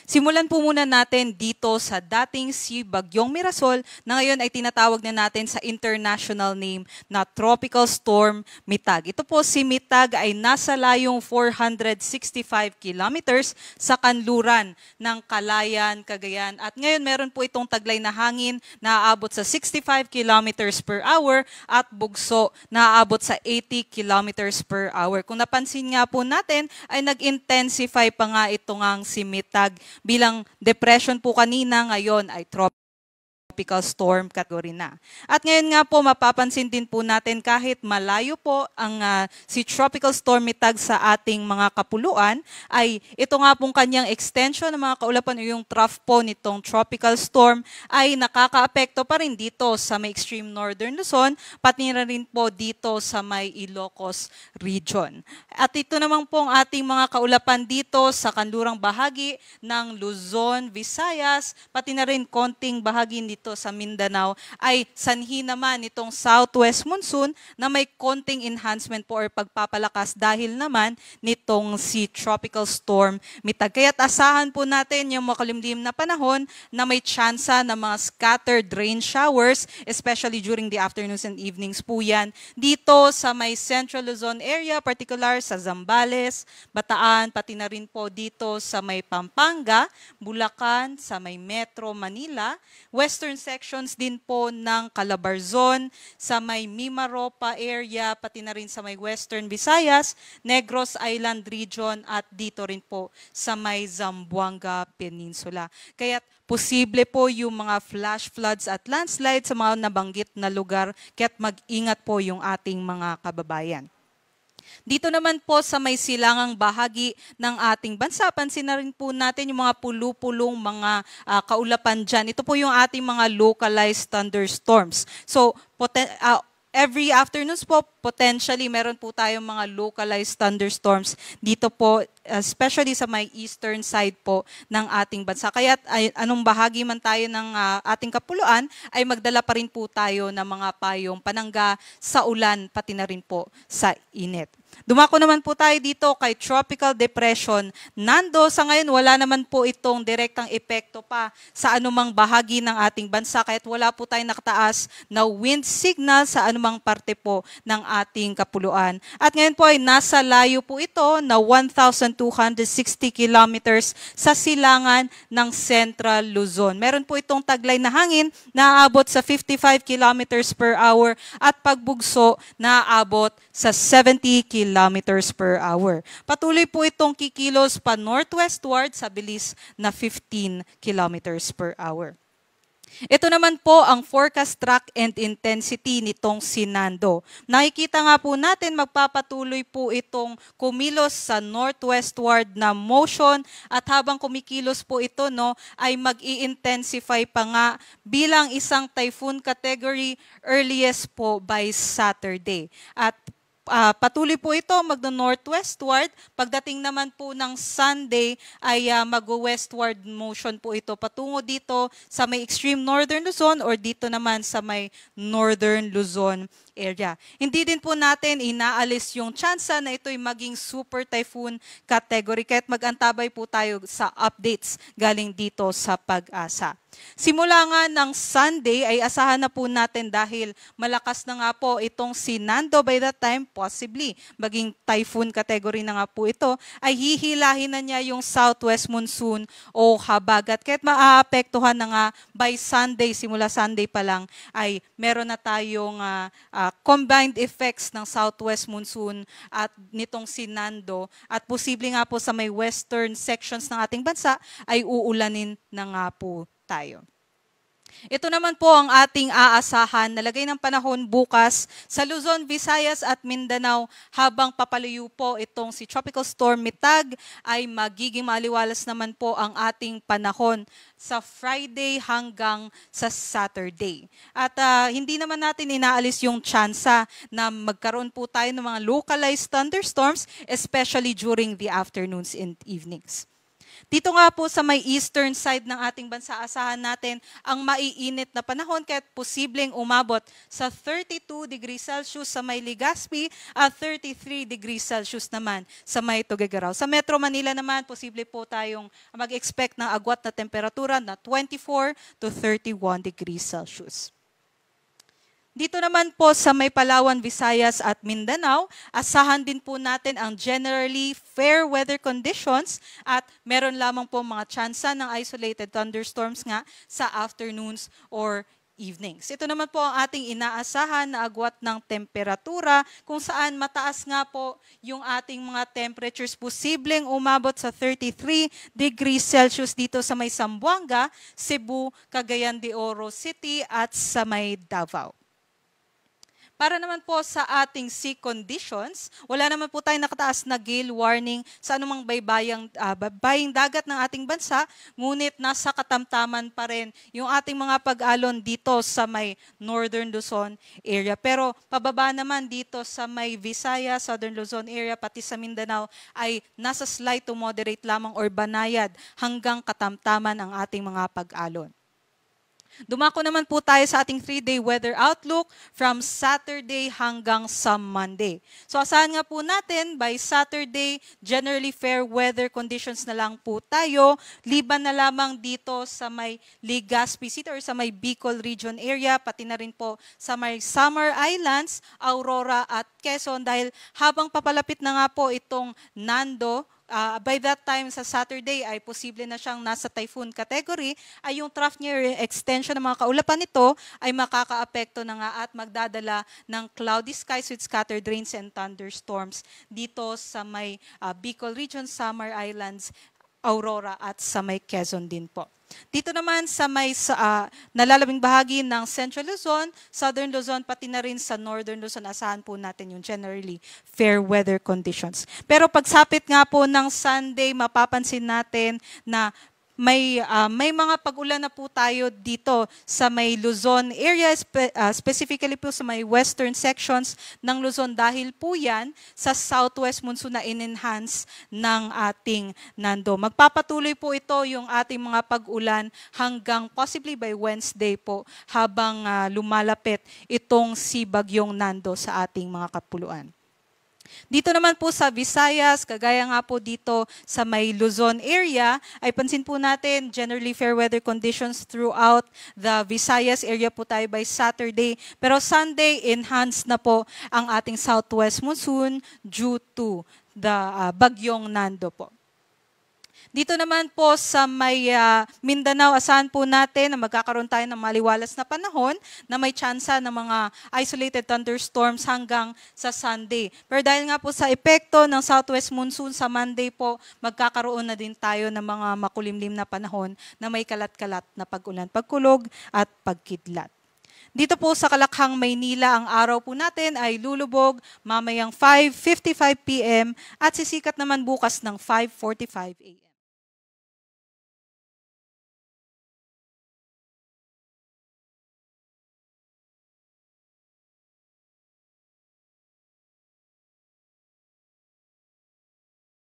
Simulan po muna natin dito sa dating si Bagyong Mirasol na ngayon ay tinatawag na natin sa international name na Tropical Storm Mitag. Ito po si Mitag ay nasa layong 465 kilometers sa kanluran ng Calayan, Cagayan. At ngayon meron po itong taglay na hangin na aabot sa 65 kilometers per hour at bugso na aabot sa 80 kilometers per hour. Kung napansin nga po natin ay nag-intensify pa nga ito ngang si Mitag. Bilang depression po kanina, ngayon ay tropical storm category na. At ngayon nga po, mapapansin din po natin kahit malayo po ang si Tropical Storm Mitag sa ating mga kapuluan, ay ito nga pong kanyang extension ng mga kaulapan o yung trough po nitong tropical storm ay nakakaapekto pa rin dito sa may extreme northern Luzon, pati na rin po dito sa may Ilocos region. At ito naman po ang ating mga kaulapan dito sa kanlurang bahagi ng Luzon, Visayas, pati na rin konting bahagi dito sa Mindanao ay sanhi naman itong southwest monsoon na may konting enhancement po or pagpapalakas dahil naman nitong si Tropical Storm Mitag. Kaya't asahan po natin yung makulimlim na panahon na may tsansa ng mga scattered rain showers, especially during the afternoons and evenings po yan. Dito sa may Central Luzon area, particular sa Zambales, Bataan, pati na rin po dito sa may Pampanga, Bulacan, sa may Metro Manila, western sections din po ng Calabarzon, sa may Mimaropa area, pati na rin sa may Western Visayas, Negros Island region at dito rin po sa may Zamboanga Peninsula. Kaya't posible po yung mga flash floods at landslides sa mga nabanggit na lugar, kaya't mag-ingat po yung ating mga kababayan. Dito naman po sa may silangang bahagi ng ating bansa, pansin na rin po natin yung mga pulu-pulong mga kaulapan dyan. Ito po yung ating mga localized thunderstorms. So, every afternoons po, potentially meron po tayong mga localized thunderstorms dito po, especially sa may eastern side po ng ating bansa. Kaya anong bahagi man tayo ng ating kapuluan, ay magdala pa rin po tayo ng mga payong panangga sa ulan, pati na rin po sa init. Dumako naman po tayo dito kay Tropical Depression Nando. Sa ngayon, wala naman po itong direktang epekto pa sa anumang bahagi ng ating bansa, kahit wala po tayong nakataas na wind signal sa anumang parte po ng ating kapuluan. At ngayon po ay nasa layo po ito na 1,260 kilometers sa silangan ng Central Luzon. Meron po itong taglay na hangin na aabot sa 55 kilometers per hour at pagbugso na aabot sa 70 kilometers per hour. Patuloy po itong kikilos pa northwestward sa bilis na 15 kilometers per hour. Ito naman po ang forecast track and intensity nitong si Nando. Nakikita nga po natin magpapatuloy po itong kumilos sa northwestward na motion at habang kumikilos po ito ay mag-i-intensify pa nga bilang isang typhoon category earliest po by Saturday. At patuloy po ito magno-northwestward. Pagdating naman po ng Sunday ay mag-westward motion po ito patungo dito sa may extreme northern Luzon or dito naman sa may northern Luzon area. Hindi din po natin inaalis yung tsansa na ito'y maging super typhoon category kahit mag-antabay po tayo sa updates galing dito sa Pag-asa. Simula nga ng Sunday ay asahan na po natin dahil malakas na nga po itong si Nando by that time, possibly maging typhoon category na nga po ito, ay hihilahin na niya yung southwest monsoon o habagat. Kahit maaapektuhan na nga by Sunday, simula Sunday pa lang, ay meron na tayong combined effects ng southwest monsoon at nitong si Nando at posible nga po sa may western sections ng ating bansa ay uulanin na nga po tayo. Ito naman po ang ating aasahan na lagay ng panahon bukas sa Luzon, Visayas at Mindanao habang papalayo po itong si Tropical Storm Mitag ay magiging maliwalas naman po ang ating panahon sa Friday hanggang sa Saturday. At hindi naman natin inaalis yung tsansa na magkaroon po tayo ng mga localized thunderstorms, especially during the afternoons and evenings. Dito nga po sa may eastern side ng ating bansa, asahan natin ang maiinit na panahon kahit posibleng umabot sa 32 degrees Celsius sa may Legazpi at 33 degrees Celsius naman sa may Tuguegarao. Sa Metro Manila naman, posible po tayong mag-expect ng agwat na temperatura na 24 to 31 degrees Celsius. Dito naman po sa may Palawan, Visayas at Mindanao, asahan din po natin ang generally fair weather conditions at meron lamang po mga tsansa ng isolated thunderstorms nga sa afternoons or evenings. Ito naman po ang ating inaasahan na agwat ng temperatura kung saan mataas nga po yung ating mga temperatures, posibleng umabot sa 33 degrees Celsius dito sa may Zamboanga, Cebu, Cagayan de Oro City at sa may Davao. Para naman po sa ating sea conditions, wala naman po tayong nakataas na gale warning sa anumang baybaying dagat ng ating bansa, ngunit nasa katamtaman pa rin yung ating mga pag-alon dito sa may Northern Luzon area. Pero pababa naman dito sa may Visayas, Southern Luzon area, pati sa Mindanao ay nasa slight to moderate lamang or banayad hanggang katamtaman ang ating mga pag-alon. Dumako naman po tayo sa ating 3-day weather outlook from Saturday hanggang sa Monday. So asahan nga po natin, by Saturday, generally fair weather conditions na lang po tayo. Liban na lamang dito sa may Legazpi City or sa may Bicol region area, pati na rin po sa may Samar Islands, Aurora at Quezon dahil habang papalapit na nga po itong Nando, by that time sa Saturday ay posible na siyang nasa typhoon category, ay yung trough near extension ng mga kaulapan nito ay makakaapekto na nga at magdadala ng cloudy skies with scattered rains and thunderstorms dito sa may Bicol region, Samar Islands, Aurora at sa may Quezon din po. Dito naman sa may nalalabing bahagi ng Central Luzon, Southern Luzon, pati na rin sa Northern Luzon, asahan po natin yung generally fair weather conditions. Pero pagsapit nga po ng Sunday, mapapansin natin na may mga pag-ulan na po tayo dito sa may Luzon area, specifically po sa may western sections ng Luzon dahil po yan sa southwest monsoon na in-enhance ng ating Nando. Magpapatuloy po ito yung ating mga pag-ulan hanggang possibly by Wednesday po habang lumalapit itong si Bagyong Nando sa ating mga kapuluan. Dito naman po sa Visayas, kagaya nga po dito sa may Luzon area, ay pansin po natin generally fair weather conditions throughout the Visayas area po tayo by Saturday. Pero Sunday, enhanced na po ang ating southwest monsoon due to the Bagyong Nando po. Dito naman po sa may Mindanao, asahan po natin na magkakaroon tayo ng maliwalas na panahon na may tsansa ng mga isolated thunderstorms hanggang sa Sunday. Pero dahil nga po sa epekto ng southwest monsoon sa Monday po, magkakaroon na din tayo ng mga makulimlim na panahon na may kalat-kalat na pag-ulan, pagkulog at pagkidlat. Dito po sa Kalakhang, Maynila, ang araw po natin ay lulubog mamayang 5:55 p.m. at sisikat naman bukas ng 5:45 a.m.